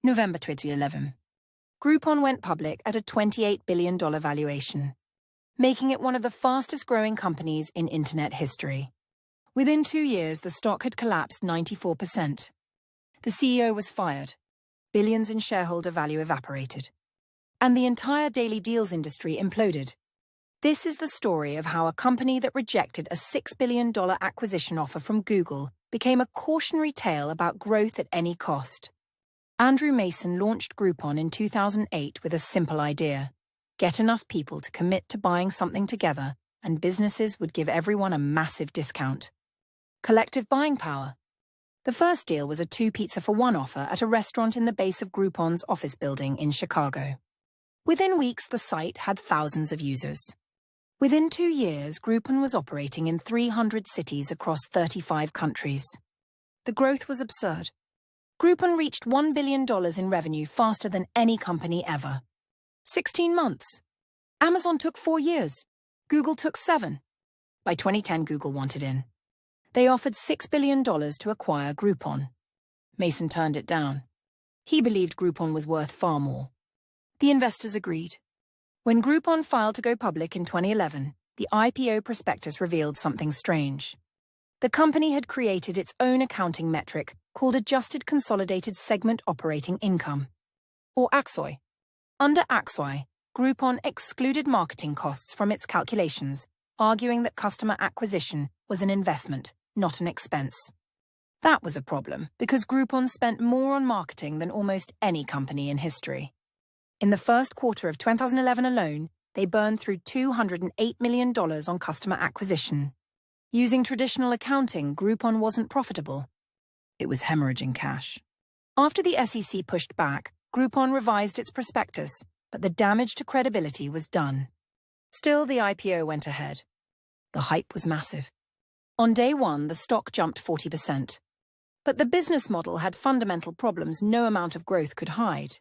November 2011. Groupon went public at a $28 billion valuation, making it one of the fastest-growing companies in internet history. Within 2 years, the stock had collapsed 94%. The CEO was fired. Billions in shareholder value evaporated. And the entire daily deals industry imploded. This is the story of how a company that rejected a $6 billion acquisition offer from Google became a cautionary tale about growth at any cost. Andrew Mason launched Groupon in 2008 with a simple idea: get enough people to commit to buying something together, and businesses would give everyone a massive discount. Collective buying power. The first deal was a 2-pizza-for-1 offer at a restaurant in the base of Groupon's office building in Chicago. Within weeks, the site had thousands of users. Within 2 years, Groupon was operating in 300 cities across 35 countries. The growth was absurd. Groupon reached $1 billion in revenue faster than any company ever. 16 months. Amazon took 4 years. Google took 7. By 2010, Google wanted in. They offered $6 billion to acquire Groupon. Mason turned it down. He believed Groupon was worth far more. The investors agreed. When Groupon filed to go public in 2011, the IPO prospectus revealed something strange. The company had created its own accounting metric called Adjusted Consolidated Segment Operating Income, or ACSOI. Under ACSOI, Groupon excluded marketing costs from its calculations, arguing that customer acquisition was an investment, not an expense. That was a problem because Groupon spent more on marketing than almost any company in history. In the first quarter of 2011 alone, they burned through $208 million on customer acquisition. Using traditional accounting, Groupon wasn't profitable. It was hemorrhaging cash. After the SEC pushed back, Groupon revised its prospectus, but the damage to credibility was done. Still, the IPO went ahead. The hype was massive. On day one, the stock jumped 40%. But the business model had fundamental problems no amount of growth could hide.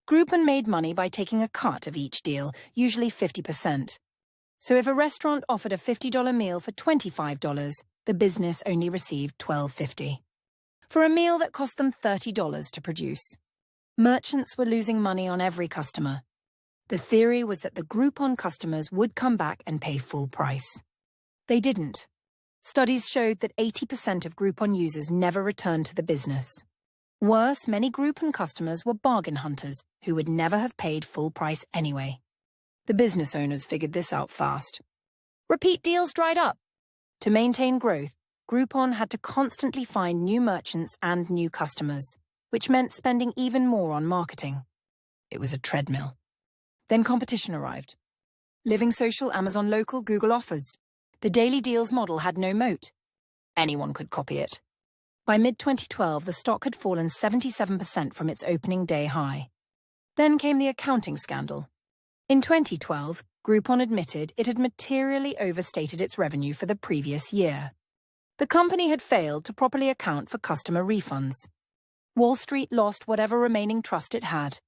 Groupon made money by taking a cut of each deal, usually 50%. So if a restaurant offered a $50 meal for $25, the business only received $12.50. For a meal that cost them $30 to produce. Merchants were losing money on every customer. The theory was that the Groupon customers would come back and pay full price. They didn't. Studies showed that 80% of Groupon users never returned to the business. Worse, many Groupon customers were bargain hunters who would never have paid full price anyway. The business owners figured this out fast. Repeat deals dried up. To maintain growth, Groupon had to constantly find new merchants and new customers, which meant spending even more on marketing. It was a treadmill. Then competition arrived. Living Social, Amazon Local, Google Offers. The daily deals model had no moat. Anyone could copy it. By mid-2012, the stock had fallen 77% from its opening day high. Then came the accounting scandal. In 2012, Groupon admitted it had materially overstated its revenue for the previous year. The company had failed to properly account for customer refunds. Wall Street lost whatever remaining trust it had.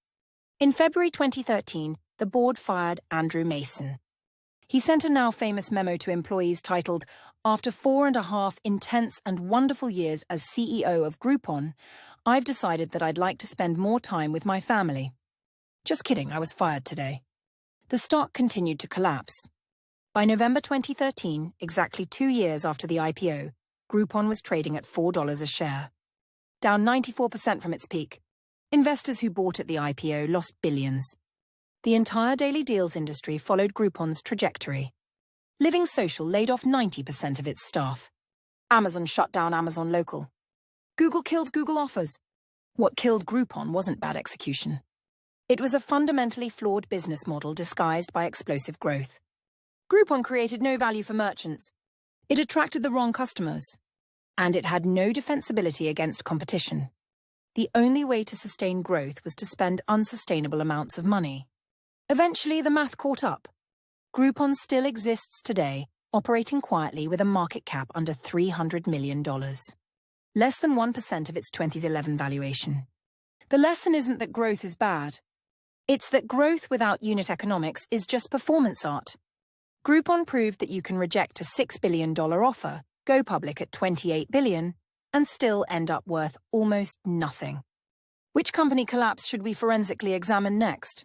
In February 2013, the board fired Andrew Mason. He sent a now famous memo to employees titled, "After 4.5 intense and wonderful years as CEO of Groupon, I've decided that I'd like to spend more time with my family." Just kidding, I was fired today. The stock continued to collapse. By November 2013, exactly 2 years after the IPO, Groupon was trading at $4 a share. Down 94% from its peak. Investors who bought at the IPO lost billions. The entire daily deals industry followed Groupon's trajectory. Living Social laid off 90% of its staff. Amazon shut down Amazon Local. Google killed Google Offers. What killed Groupon wasn't bad execution. It was a fundamentally flawed business model disguised by explosive growth. Groupon created no value for merchants. It attracted the wrong customers. And it had no defensibility against competition. The only way to sustain growth was to spend unsustainable amounts of money. Eventually, the math caught up. Groupon still exists today, operating quietly with a market cap under $300 million. Less than 1% of its 2011 valuation. The lesson isn't that growth is bad. It's that growth without unit economics is just performance art. Groupon proved that you can reject a $6 billion offer, go public at $28 billion, and still end up worth almost nothing. Which company collapse should we forensically examine next?